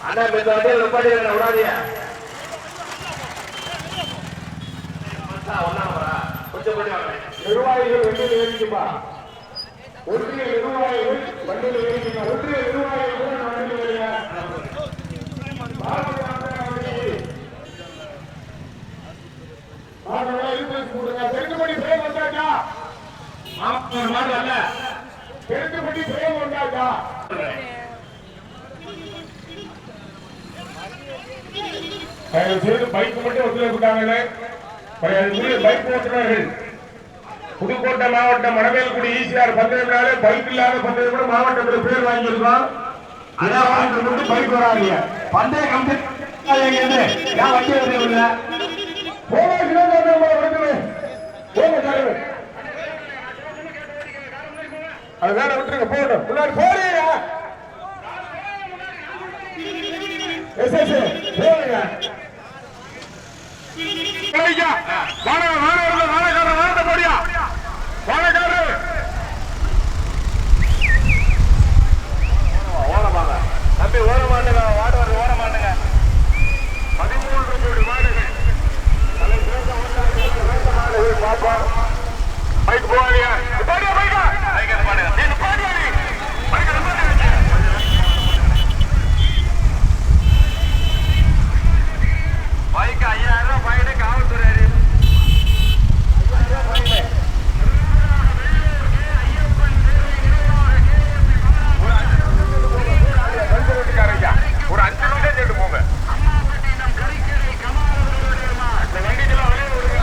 அண்ணா இந்த வண்டியில் நிப்பாட்டி விடாதீங்க. கொஞ்சம் நிர்வாகிகள் வண்டியில் ஏறிக்குப்பா. ஒன்றிய நிர்வாகிகள் வண்டியில் ஏறிக்குமா. ஒன்றிய நிர்வாகிகள் கூட வண்டியில் ஏறியா. தெருக்குப்படி பிரேம் வந்தாச்சா. மாடு அல்ல, தெருக்குப்படி பிரேம் வந்தாச்சா. பைக் மட்டும் ஒத்துழைப்புட்டாங்களே. பைக் ஓட்டுநர்கள் புதுக்கோட்டை மாவட்டம் மணமேல்குடி ஈசிஆர் பந்தயம்னாலே பைக் இல்லாத பந்தயம் கூட மாவட்டத்தில் பேர் வாங்கியிருக்கோம். அதான் பைக் வராங்க. பந்தய கம்பெனி வண்டி வரல. அது வேற விட்டுருங்க. போகணும் முன்னாடி போறீங்க. போறீங்க. தம்பி ஓட மாட்டேங்க. வாடுவது ஓட மாட்டேங்க. 13 கோடி மாடுகள் பார்ப்போம். பைக் போவாதீங்க. பைக் 5000 ரூபாய் பையனு காவல்துறை ஒரு 5 நிமிஷம் கேட்டு போங்க. வண்டிக்கெல்லாம் வெளியே விடுங்க.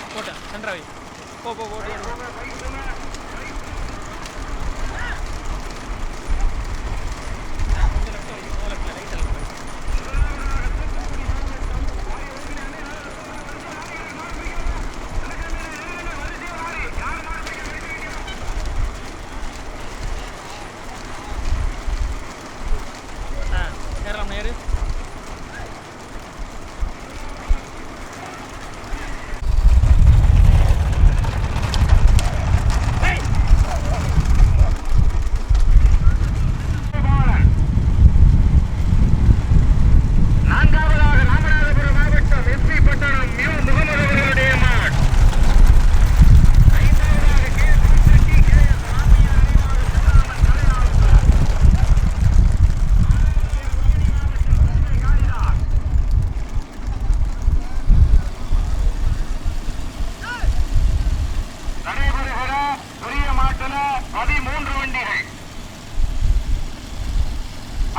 போட்ட சென்ட்ராவி போ போ ஓடு ஏறலாம் நேரு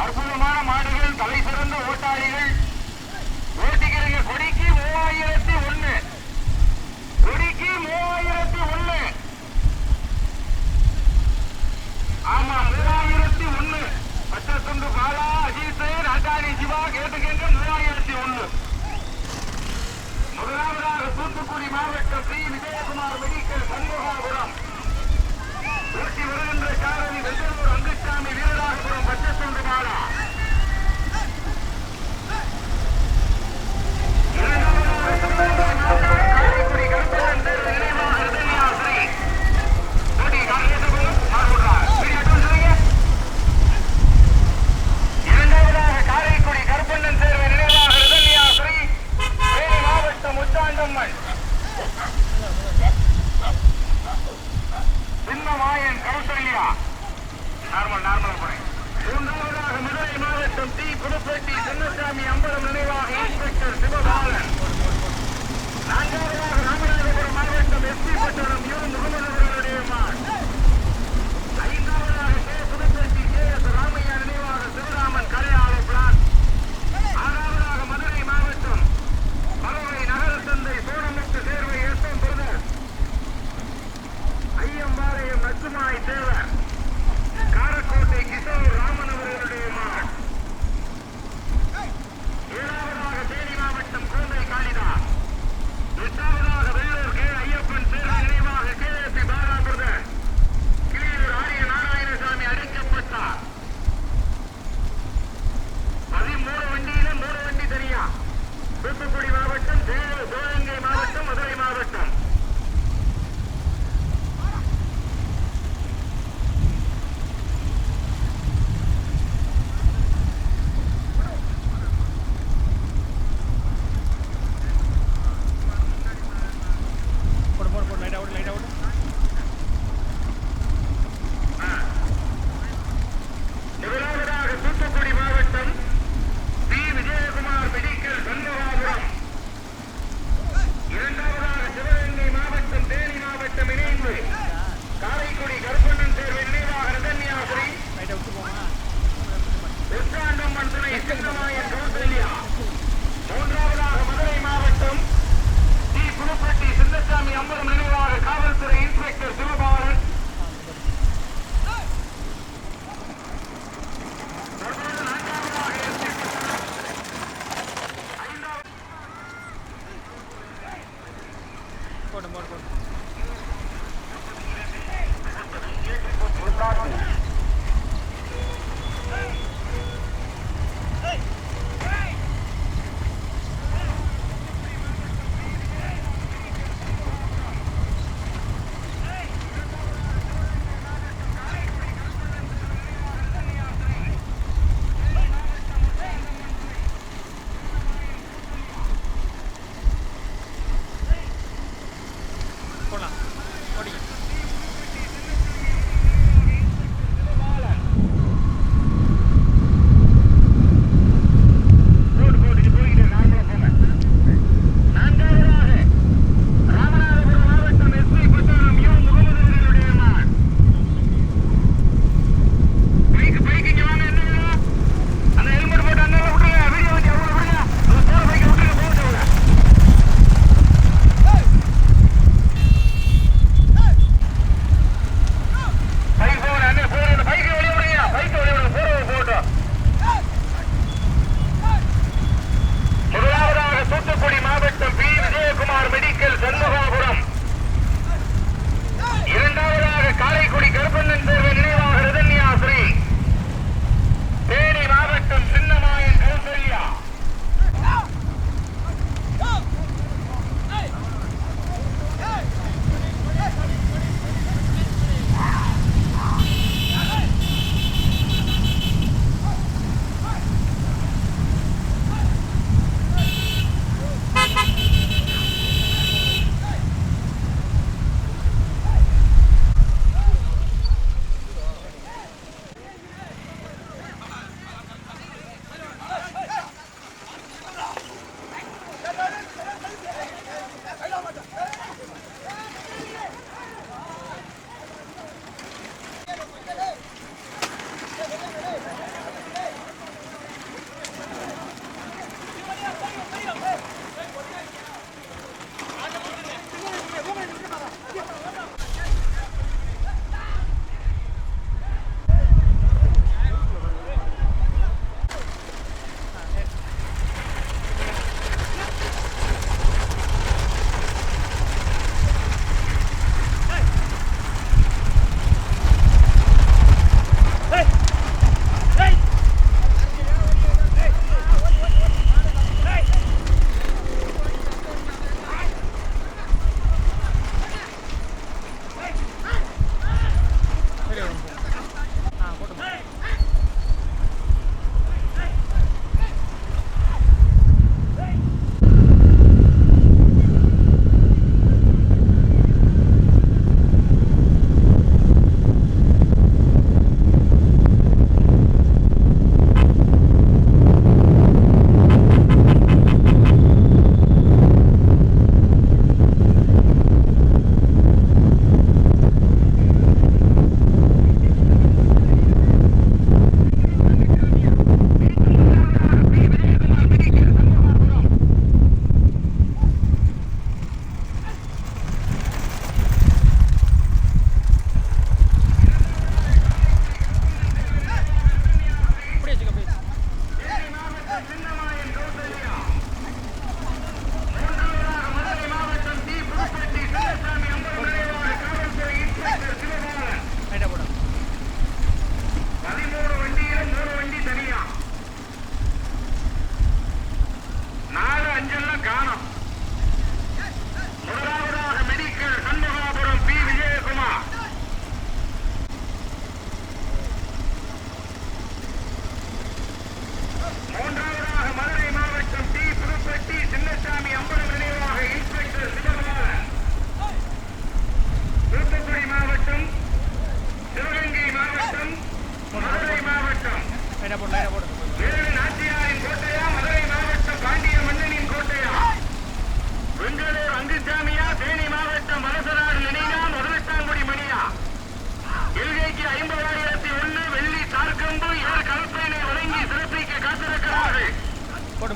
அற்புதமான மாடுகள், தலை சிறந்த ஓட்டாளிகள் ஓட்டிக்கிறீங்க. கொடிக்கு 3001, கொடிக்கு 3001. ஆமா 3001. பச்சத்துண்டு பாலா, அஜித், நாட்டாணி சிவா கேட்டுக்கங்க 3001. முதலாவதாக தூத்துக்குடி மாவட்டம் ஸ்ரீ விஜயகுமார் மெடிக்கல் சண்முகாபுரம் ஓட்டி வருகின்ற சாரதி வெள்ளூர் அங்குசாமி வீரராகபுரம் பச்சத்துண்டு பாலா.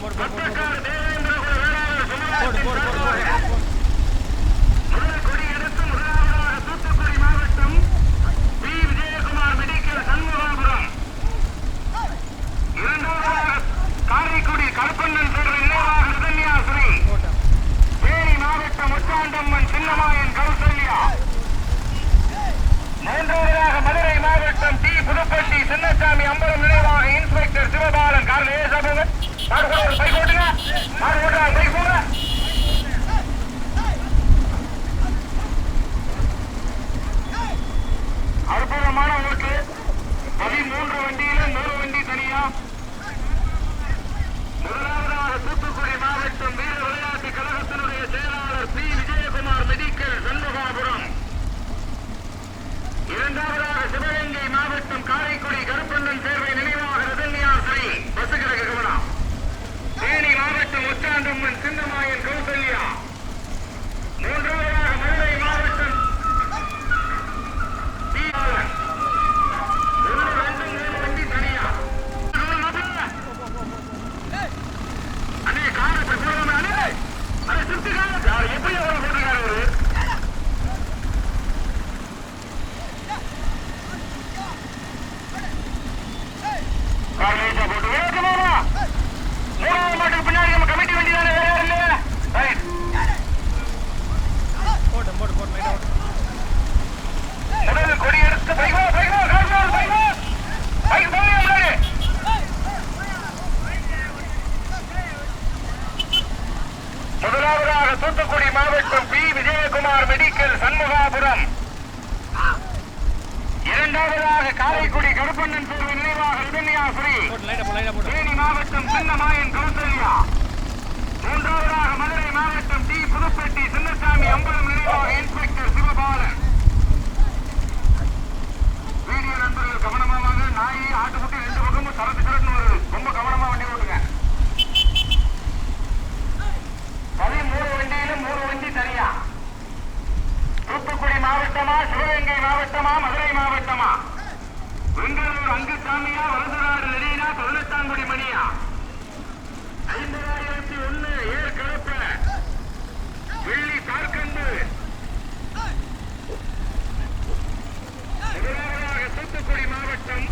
போடு போடு போடு பட்டக்காடு தேவேந்திரகுல வேளாளர் போடு போடு போடு சுமராட்சி போடு முதல் கொடியெடுத்து முதலாவதாக தூத்துக்குடி மாவட்டம் பி. விஜயகுமார் மெடிக்கல் சண்முகாபுரம், இரண்டாவதாக காரைக்குடி கருப்பண்ணன் பேர் நினைவாக ரிதன்யாஸ்ரீ, போட்டா தேனி மாவட்டம் முச்சாண்டம்மன் சின்னமாயன் கௌசல்யா, மூன்றாவதாக மதுரை மாவட்டம் டி. புதுப்பட்டி சின்னசாமி அம்பலம் நினைவாக இன்ஸ்பெக்டர் சிவபாலன். காரணம் ஏ சாப்பிடுங்க பை போட்டுங்க பை போங்க. அற்புதமான ஓட்டு. 13 வண்டியில 100 வண்டி தனியா. முதலாவதாக தூத்துக்குடி மாவட்டம் வீர விளையாட்டு கழகத்தினுடைய செயலாளர் பி. விஜயகுமார் மெடிக்கல் சண்முகாபுரம், இரண்டாவதாக சிவகங்கை மாவட்டம் காரைக்குடி கருப்பண்ணன் சேர்வை நினைவாக ரிதன்யாஸ்ரீ பஸ் கிடக்கு கவனம், தேனி மாவட்டம் உச்சாண்டம்மன் சின்னமாயன் கௌசல்யா, மூன்றாவதாக மதுரை மாவட்டம் டி. பாலன். 1, 2, 3 வண்டி தனியா. அண்ணே காரை இப்படி போடுவாங்க அண்ணே. அண்ணே சுத்தி கார எப்படி எவ்வளவு போட்டுருக்காரு அவரு. போட்டு வேகமாமா மூணாவது மாட்டுக்கு பின்னாடி நம்ம கமிட்டி வண்டி தானே, வேற யாரும் இல்லையா? ரைட். போட்டு போட்டு போட்டு லைட்டா ஓட்டு முதல் கொடி எடுத்து பைக் போய் முதலாவதாக தூத்துக்குடி மாவட்டம் பி. விஜயகுமார் மெடிக்கல் சண்முகாபுரம், இரண்டாவதாக காரைக்குடி கருப்பண்ணன் சேர்வை நினைவாக ரிதன்யாஸ்ரீ, போட்டு லைட்டா போட்டு தேனி மாவட்டம் சின்னமாயன் கௌசல்யா, மூன்றாவதாக மதுரை மாவட்டம் டி. புதுப்பட்டி சின்னசாமி அம்பலம் நினைவாக இன்ஸ்பெக்டர் சிவபாலன். வீடியோ நண்பர்கள் கவனமா வாங்க. நாய் ஆட்டுக்குட்டி 2 பக்கமும் சரட்டு வருது. ரொம்ப கவனமா வண்டி ஓட்டுங்க. 13 வண்டியில 3 வண்டி தனியா. தூத்துக்குடி மாவட்டமா, சிவகங்கை மாவட்டமா, மதுரை மாவட்டமா, வெங்கலூர் அங்குசாமியா, வரதராடு லெனினா, 18 மணியா, 50,001 ஏர் கலப்ப, வெள்ளி தார்கண்டு. முதலாவதாக தூத்துக்குடி மாவட்டம்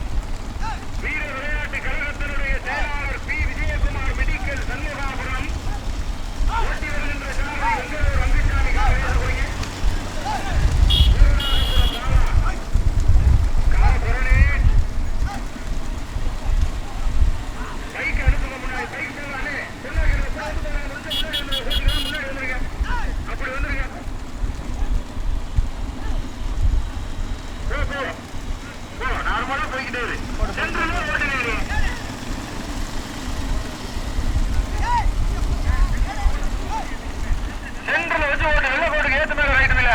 வீர விளையாட்டு கழகத்தினுடைய செயலாளர் பி. விஜயகுமார் மெடிக்கல் சண்முகாபுரம், ஓட்டி வருகின்ற சாரதி வெங்கலூர் அங்குசாமி காலையில் பைக் அனுப்புங்க. முன்னாடி பைக் போகலானே முன்னாடி வந்துருங்க. அப்படி வந்துருங்க. போ நார்மலா போய்கிட்டே இரு. சென்ட்ரல்ல ஓட்டுங்க. சென்ட்ரல் வச்சு ஓட்டு. வெள்ள கோட்டுக்கு ஏத்து மேல ரைட்டு இல்ல.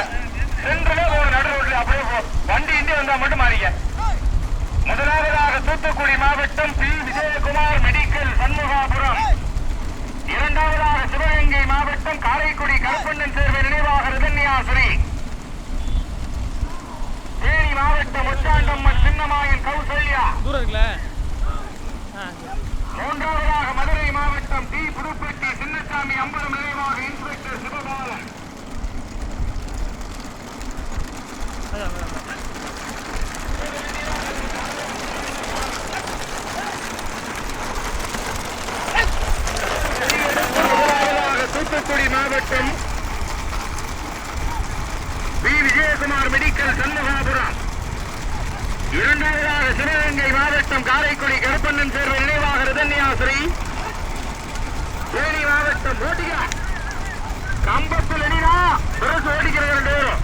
சென்ட்ரலே போற நடு ரோட்ல அப்படியே போ. வண்டி இண்டி வந்தா மட்டும் மாறிக்க. முதலாவதாக தூத்துக்குடி மாவட்டம் பி. விஜயகுமார் மெடிக்கல் சண்முகாபுரம், இரண்டாவதாக சிவகங்கை மாவட்டம் காரைக்குடி கருப்பண்ணன் சேர்வை நினைவாக ரிதன்யாஸ்ரீ, தேனி மாவட்டம் முச்சாண்டம்மன் சின்னமாயன் கௌசல்யா, தூரம் இருக்குல்ல. மூன்றாவதாக மதுரை மாவட்டம் டி. புதுப்பட்டி சின்னசாமி அம்பலம் நினைவாக இன்ஸ்பெக்டர் சிவபாலன். தூத்துக்குடி மாவட்டம் பி. விஜயகுமார் மெடிக்கல் சண்முகாபுரம், இரண்டாவதாக சிவகங்கை மாவட்டம் காரைக்குடி கருப்பண்ணன் சேர்வை நினைவாக ரிதன்யாஸ்ரீ, தேனி மாவட்டம் ஓட்டிக்க கம்பத்தில் எடினா பெருசு ஓடிக்கிற 2 பேரும்.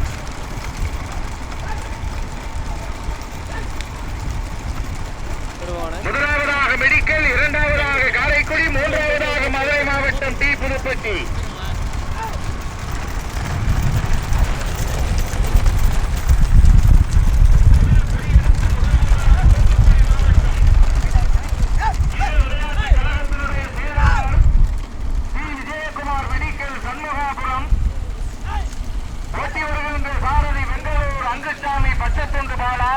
முதலாவதாக மெடிக்கல், இரண்டாவதாக காரைக்குடி, மூன்றாவதாக மதுரை மாவட்டம் டி. புதுப்பட்டி. விஜயகுமார் மெடிக்கல் சண்முகாபுரம், ஓட்டி வருகின்ற சாரதி வெங்கலூர் அங்குசாமி பச்சத்துண்டு பாலா,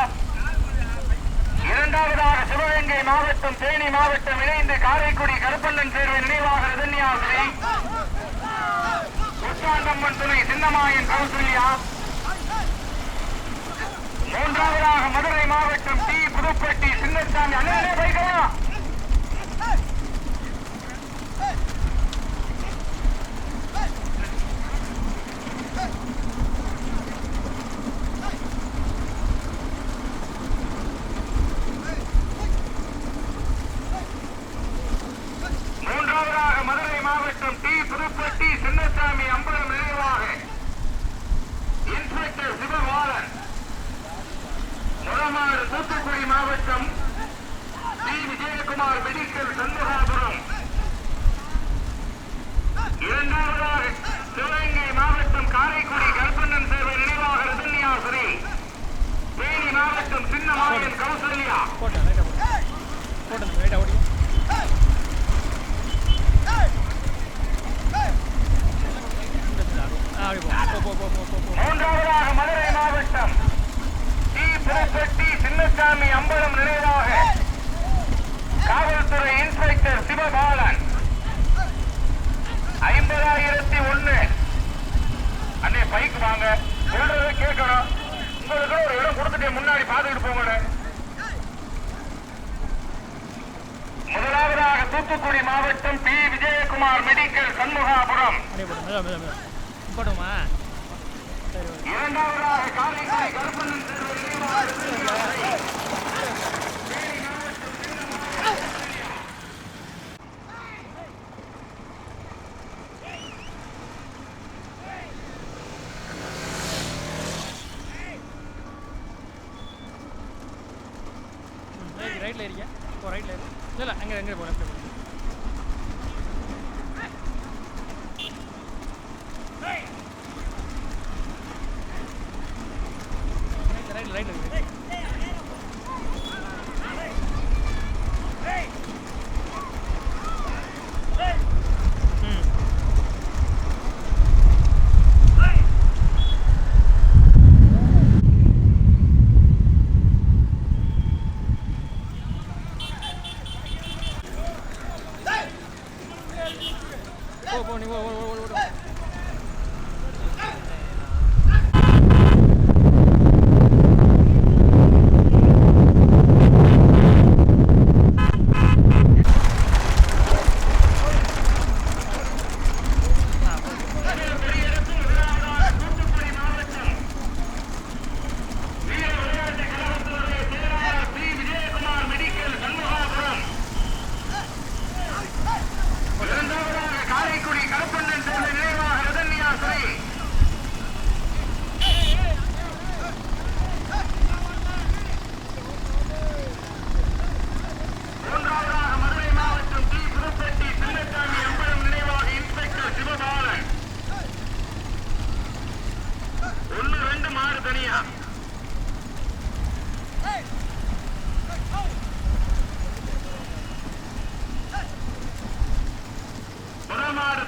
இரண்டாவதாக சிவகங்கை மாவட்டம் தேனி மாவட்டம் இணைந்து காரை காரைக்குடி கருப்பண்ணன் தேர்வை நினைவாக ரதன்யாசிரி, உச்சாண்டம்மன் துணை சின்னமாயன் கௌசல்யா. மூன்றாவதாக மதுரை மாவட்டம் டி புதுப்பட்டி சின்னசாமி. அண்ணே பைக்கலாம். மூன்றாவதாக மதுரை மாவட்டம் டி புதுப்பட்டி சின்னசாமி அம்பலம் நினைவாக இன்ஸ்பெக்டர் சிவபாலன். முரமாடு தூத்துக்குடி மாவட்டம் டி விஜயகுமார் மெடிக்கல் சண்முகாபுரம். இரண்டாவதாக சிவகங்கை மாவட்டம் காரைக்குடி கருப்பண்ணன் தேர்வை நினைவாக ரதன்யாசிரி, தேனி மாவட்டம் சின்னமாயன் கௌசல்யா. மூன்றாவதாக மதுரை மாவட்டம் டி புதுப்பட்டி சின்னசாமி அம்பலம் நினைவாக காவல்துறை இன்ஸ்பெக்டர் சிவபாலன். 50,001. அண்ணே பைக் வாங்க, சொல்றத கேட்கணும். உங்களுக்கு ஒரு இடம் கொடுத்துட்டு முன்னாடி பாத்துக்கிட்டு போங்க. முதலாவதாக தூத்துக்குடி மாவட்டம் பி விஜயகுமார் மெடிக்கல் சண்முகாபுரம். இரண்டாவதாக காரைக்குடி கருப்பண்ணன் தேர்வை நினைவாக ரைட்ல ஏறிங்க. ரைட்ல ஏறி இல்லை அங்கே எங்கே போகிறேன். ரைட்ல போ நீ ஓ.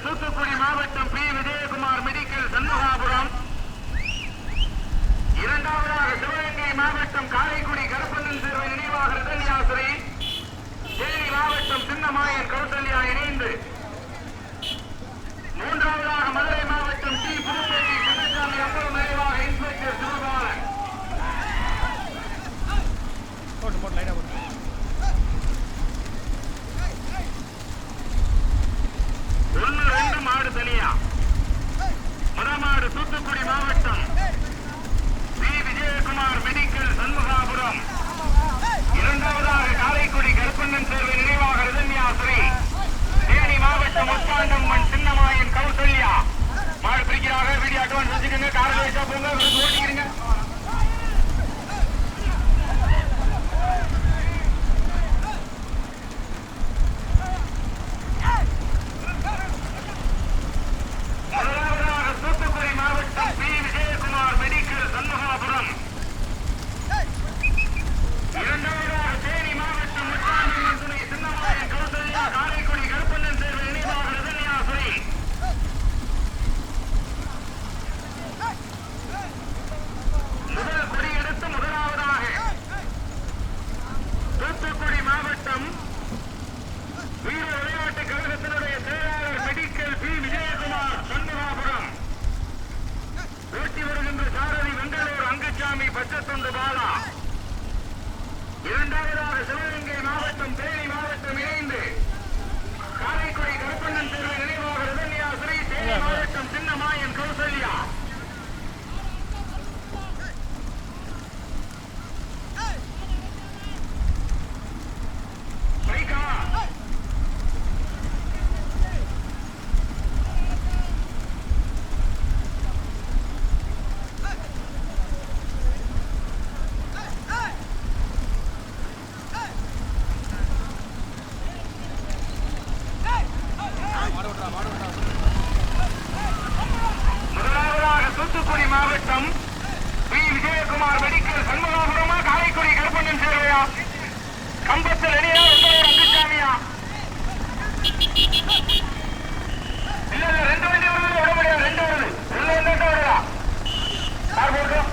தூத்துக்குடி மாவட்டம் பி விஜயகுமார் மெடிக்கல் சண்முகாபுரம். இரண்டாவதாக சிவகங்கை மாவட்டம் காரைக்குடி கருப்பண்ணன் தேர்வை நினைவாக ரதன்யாசிரி, தேனி மாவட்டம் சின்னமாயன் கௌசல்யா இணைந்து. மூன்றாவதாக மதுரை மாவட்டம் டி புதுப்பட்டி சின்னசாமி அம்பலம் நினைவாக இன்ஸ்பெக்டர் சிவபாலன். ஒன்னு ரெண்டு மாடு தனியா. மரமாடு தூத்துக்குடி மாவட்டம் பி விஜயகுமார் மெடிக்கல் சண்முகாபுரம். இரண்டாவதாக காரைக்குடி கருப்பண்ணன் தேர்வை நினைவாக ரதன்யாசிரி, தேனி மாவட்டம் உச்சாண்டம்மன் சின்னமாயன் கௌசல்யா. மாடு பிரிக்கிறாங்க. வீடியோ அட்வான்ஸ் வச்சுக்கோங்க. காரில் வச்சா போங்க, ஓட்டிக்கிறீங்க. தூத்துக்குடி மாவட்டம் பி விஜயகுமார் மெடிக்கல் சண்முகாபுரம். இரண்டாவதாக தேனி மாவட்டம் உச்சாண்டம்மன் துணை சின்னமாயன் கௌசல்யா. அங்குச்சாமியா கம்பத்தில் அணியா ஒன்பது அங்குச்சாமியா இல்ல ரெண்டு வண்டி வருது விட முடியாது ரெண்டு வருது உள்ள வந்துட்டு வருதா கார் போட்டோம்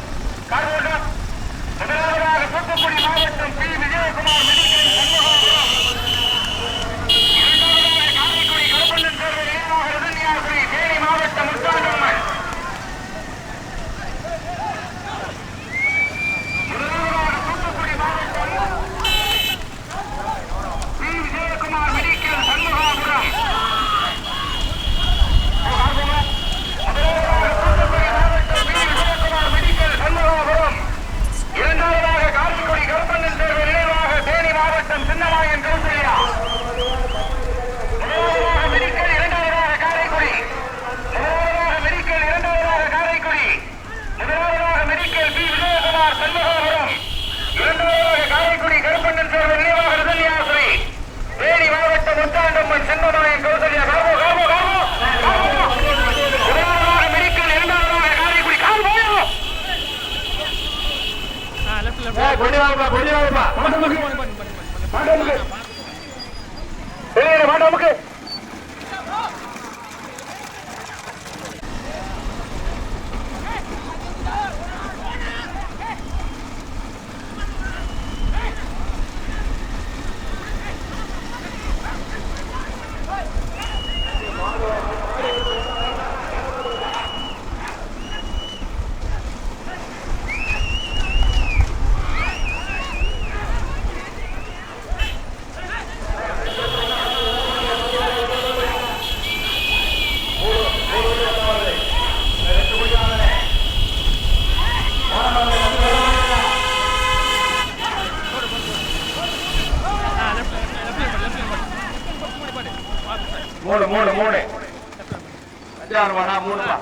முதலாவதாக தூத்துக்குடி மாவட்டம் பி விஜயகுமார் மெடிக்கல் சண்முகாபுரம் இரண்டாவதாக காரைக்குடி கருப்பண்ணன் சேர்வை நினைவாக ரதன்யாஸ்ரீ தேனி மாவட்டம் முத்தாண்டம்மன் முதலாவதாக தூத்துக்குடி மாவட்டம் பி விஜயகுமார் மெடிக்கல் சண்முகாபுரம் இரண்டாவதாக காரைக்குடி கருப்பண்ணன் சேர்வை நினைவாக தேனி மாவட்டம் சின்னமாயன் கௌசல்யா முதலாவதாக மெடிக்கல் இரண்டாவதாக காரைக்குடி முதலாவதாக மெடிக்கல் இரண்டாவதாக காரைக்குடி முதலாவதாக மெடிக்கல் பி விஜயகுமார் சண்முகாபுரம் இரண்டாவதாக காரைக்குடி கருப்பண்ணன் சேர்வை நினைவாக ரதன்யாஸ்ரீ தேனி மாவட்டம் முத்தாண்டம்மன் சின்னமாயன் கௌசல்யா கார்போ கார்போ கார்போ முதலாவதாக மெடிக்கல் இரண்டாவதாக காரைக்குடி கார்போ மாட்டோமுக்கு மூணு அஞ்சாறு வாடா மூணுப்பா